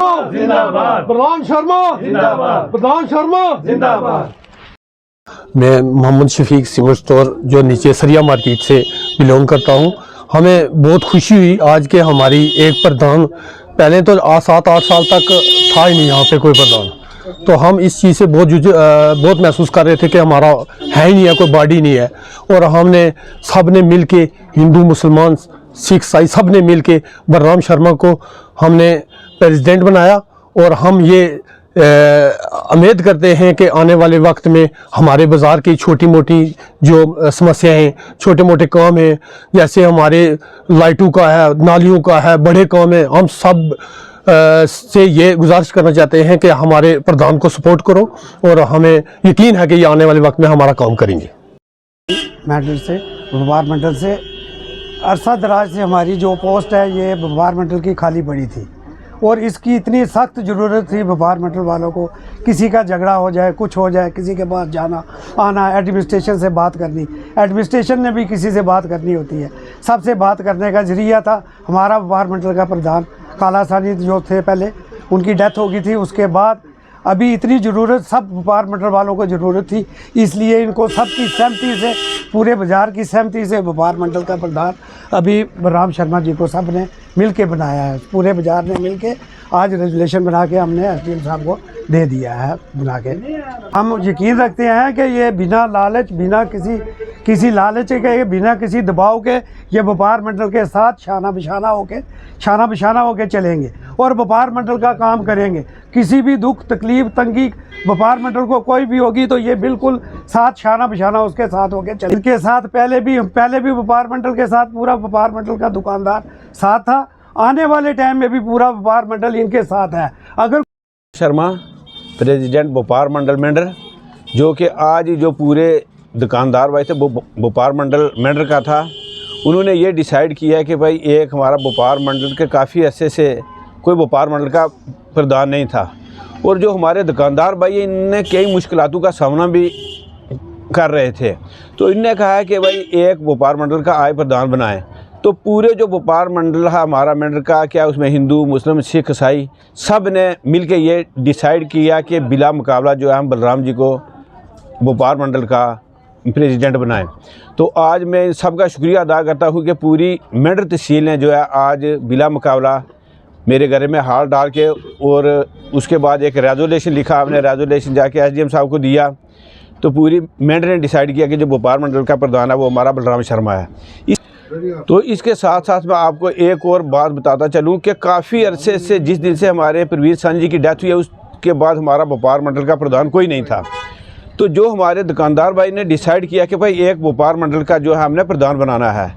जिंदाबाद। प्रधान शर्मा जिंदाबाद। प्रधान शर्मा जिंदाबाद। मैं मोहम्मद शफीक सिमर स्टोर जो नीचे सरिया मार्केट से बिलोंग करता हूं। हमें बहुत खुशी हुई आज के हमारी एक प्रधान, पहले तो 7-8 साल तक था ही नहीं यहाँ पे कोई प्रधान, तो हम इस चीज़ से बहुत महसूस कर रहे थे कि हमारा है ही नहीं है, कोई बॉडी नहीं है। और हमने सब ने मिल के, हिंदू मुसलमान सिख ईसाई सब ने मिल के बलराम शर्मा को हमने प्रेसिडेंट बनाया। और हम ये उम्मीद करते हैं कि आने वाले वक्त में हमारे बाज़ार की छोटी मोटी जो समस्याएं, छोटे मोटे काम हैं, जैसे हमारे लाइटों का है, नालियों का है, बड़े काम हैं, हम सब से ये गुजारिश करना चाहते हैं कि हमारे प्रधान को सपोर्ट करो और हमें यकीन है कि ये आने वाले वक्त में हमारा काम करेंगे। मंडल से, व्यापार मंडल से अरसा दराज से हमारी जो पोस्ट है ये व्यापार मंडल की खाली पड़ी थी और इसकी इतनी सख्त ज़रूरत थी व्यापार मंडल वालों को। किसी का झगड़ा हो जाए, कुछ हो जाए, किसी के पास जाना आना, एडमिनिस्ट्रेशन से बात करनी, एडमिनिस्ट्रेशन ने भी किसी से बात करनी होती है, सबसे बात करने का जरिया था हमारा व्यापार मंडल का प्रधान काला सानी जो थे पहले, उनकी डेथ हो गई थी। उसके बाद अभी इतनी ज़रूरत सब व्यापार मंडल वालों को ज़रूरत थी, इसलिए इनको सबकी सहमति से, पूरे बाज़ार की सहमति से व्यापार मंडल का प्रधान अभी बलराम शर्मा जी को सब ने मिल के बनाया है। पूरे बाज़ार ने मिल के आज रेजोल्यूशन बना के हमने एसडीएम साहब को दे दिया है बना के। हम यकीन रखते हैं कि ये बिना लालच, बिना किसी लालच के, बिना किसी दबाव के ये व्यापार मंडल के साथ शाना बिशाना होके चलेंगे और व्यापार मंडल का काम करेंगे। किसी भी दुख तकलीफ तंगी व्यापार मंडल को कोई भी होगी तो ये बिल्कुल साथ शाना बिशाना उसके साथ होके चले। इनके साथ पहले भी व्यापार मंडल के साथ पूरा व्यापार मंडल का दुकानदार साथ था, आने वाले टाइम में भी पूरा व्यापार मंडल इनके साथ है। अगर शर्मा प्रेसिडेंट व्यापार मंडल मेंढर, जो कि आज जो पूरे दुकानदार भाई थे वो व्यापार मंडल मेंढर का था, उन्होंने ये डिसाइड किया है कि भाई एक हमारा व्यापार मंडल के काफ़ी अरसे से कोई व्यापार मंडल का प्रधान नहीं था और जो हमारे दुकानदार भाई हैं इनने कई मुश्किलातों का सामना भी कर रहे थे, तो इनने कहा है कि भाई एक व्यापार मंडल का आय प्रधान बनाएं। तो पूरे जो व्यापार मंडल है हमारा मंडल का, क्या उसमें हिंदू मुस्लिम सिख ईसाई सब ने मिल के ये डिसाइड किया कि बिला मुकाबला जो है हम बलराम जी को व्यापार मंडल का प्रेसिडेंट बनाएं। तो आज मैं इन सब का शुक्रिया अदा करता हूँ कि पूरी मेंढर तहसील ने जो है आज बिला मुकाबला मेरे घर में हाल डाल के और उसके बाद एक रेजोल्यूशन लिखा, हमने रेजोल्यूशन जाके एसडीएम साहब को दिया, तो पूरी मेंढर ने डिसाइड किया कि जो व्यापार मंडल का प्रधान है वो हमारा बलराम शर्मा है। तो इसके साथ साथ मैं आपको एक और बात बताता चलूँ कि काफ़ी अरसे से, जिस दिन से हमारे परवीर सानी जी की डेथ हुई है, उसके बाद हमारा व्यापार मंडल का प्रधान कोई नहीं था। तो जो हमारे दुकानदार भाई ने डिसाइड किया कि भाई एक व्यापार मंडल का जो है हमने प्रधान बनाना है,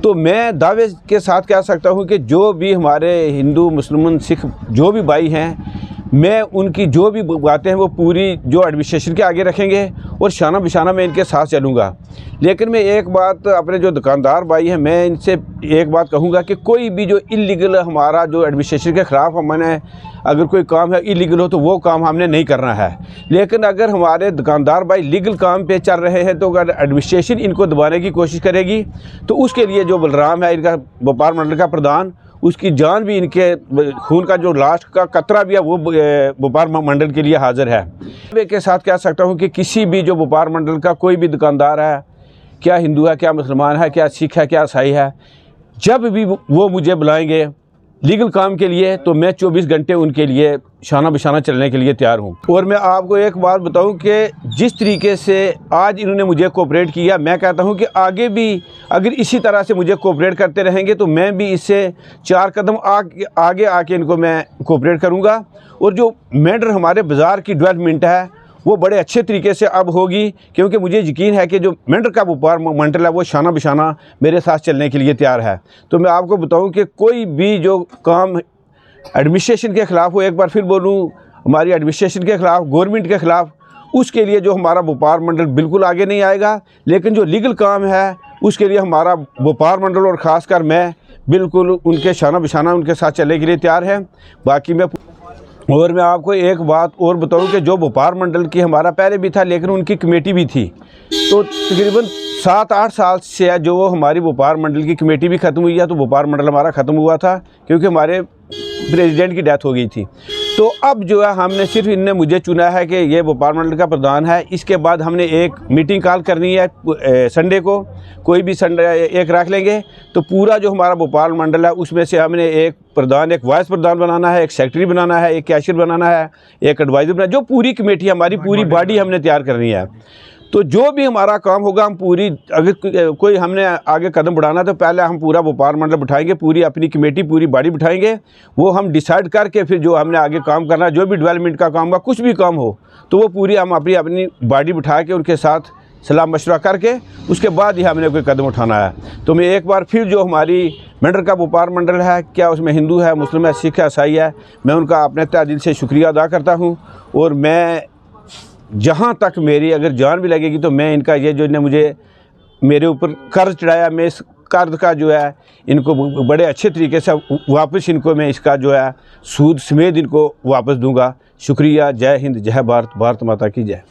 तो मैं दावे के साथ कह सकता हूं कि जो भी हमारे हिंदू मुसलमान सिख जो भी भाई हैं, मैं उनकी जो भी बातें हैं वो पूरी जो एडमिनिस्ट्रेशन के आगे रखेंगे और शाना बिशाना मैं इनके साथ चलूँगा। लेकिन मैं एक बात अपने जो दुकानदार भाई हैं, मैं इनसे एक बात कहूँगा कि कोई भी जो इलीगल हमारा जो एडमिनिस्ट्रेशन के ख़िलाफ़ हमने अगर कोई काम है इलीगल हो तो वो काम हमने नहीं करना है। लेकिन अगर हमारे दुकानदार भाई लीगल काम पे चल रहे हैं तो अगर एडमिनिस्ट्रेशन इनको दबाने की कोशिश करेगी तो उसके लिए जो बलराम है इनका व्यापार मंडल का प्रधान, उसकी जान भी, इनके खून का जो लास्ट का कतरा भी है वो व्यापार मंडल के लिए हाजिर है। मैं के साथ कह सकता हूँ कि किसी भी जो व्यापार मंडल का कोई भी दुकानदार है, क्या हिंदू है, क्या मुसलमान है, क्या सिख है, क्या ईसाई है, जब भी वो मुझे बुलाएंगे लीगल काम के लिए तो मैं 24 घंटे उनके लिए शाना बिशाना चलने के लिए तैयार हूँ। और मैं आपको एक बात बताऊँ कि जिस तरीके से आज इन्होंने मुझे कोऑपरेट किया, मैं कहता हूँ कि आगे भी अगर इसी तरह से मुझे कोऑपरेट करते रहेंगे तो मैं भी इससे 4 कदम आगे आके इनको मैं कोऑपरेट करूँगा। और जो मेंढर हमारे बाज़ार की डेवलपमेंट है वो बड़े अच्छे तरीके से अब होगी, क्योंकि मुझे यकीन है कि जो मेंढर का व्यापार मंडल है वो शाना बिशाना मेरे साथ चलने के लिए तैयार है। तो मैं आपको बताऊं कि कोई भी जो काम एडमिनिस्ट्रेशन के ख़िलाफ़ हो, एक बार फिर बोलूं, हमारी एडमिनिस्ट्रेशन के ख़िलाफ़, गवर्नमेंट के ख़िलाफ़, उसके लिए जो हमारा व्यापार मंडल बिल्कुल आगे नहीं आएगा। लेकिन जो लीगल काम है उसके लिए हमारा व्यापार मंडल और ख़ासकर मैं बिल्कुल उनके शाना बिशाना उनके साथ चलने के लिए तैयार है। बाकी मैं आपको एक बात और बताऊं कि जो व्यापार मंडल की हमारा पहले भी था लेकिन उनकी कमेटी भी थी, तो तकरीबन 7-8 साल से जो हमारी व्यापार मंडल की कमेटी भी ख़त्म हुई है, तो व्यापार मंडल हमारा ख़त्म हुआ था क्योंकि हमारे प्रेसिडेंट की डेथ हो गई थी। तो अब जो है हमने सिर्फ इनने मुझे चुना है कि ये भोपाल मंडल का प्रधान है। इसके बाद हमने एक मीटिंग कॉल करनी है संडे को, कोई भी संडे एक रख लेंगे। तो पूरा जो हमारा भोपाल मंडल है उसमें से हमने एक प्रधान, एक वाइस प्रधान बनाना है, एक सेक्रेटरी बनाना है, एक कैशियर बनाना है, एक एडवाइज़र बनाना, जो पूरी कमेटी हमारी पूरी बॉडी हमने तैयार करनी है। तो जो भी हमारा काम होगा हम पूरी, अगर कोई हमने आगे कदम बढ़ाना तो पहले हम पूरा भोपाल मंडल बिठाएंगे, पूरी अपनी कमेटी पूरी बॉडी बिठाएंगे। वो हम डिसाइड करके फिर जो हमने आगे काम करना, जो भी डेवलपमेंट का काम होगा, कुछ भी काम हो तो वो पूरी हम अपनी बॉडी बिठा के उनके साथ सलाह मशवरा करके उसके बाद ही हमने कोई कदम उठाना है। तो मैं एक बार फिर जो हमारी मेंढर का भोपाल मंडल है, क्या उसमें हिंदू है, मुस्लिम है, सिख है, ईसाई है, मैं उनका अपने तहे दिल से शुक्रिया अदा करता हूँ। और मैं जहाँ तक मेरी अगर जान भी लगेगी तो मैं इनका ये जो इन्हें मुझे मेरे ऊपर कर्ज चढ़ाया, मैं इस कर्ज का जो है इनको बड़े अच्छे तरीके से वापस इनको मैं इसका जो है सूद समेत इनको वापस दूंगा। शुक्रिया। जय हिंद, जय भारत, भारत माता की जय।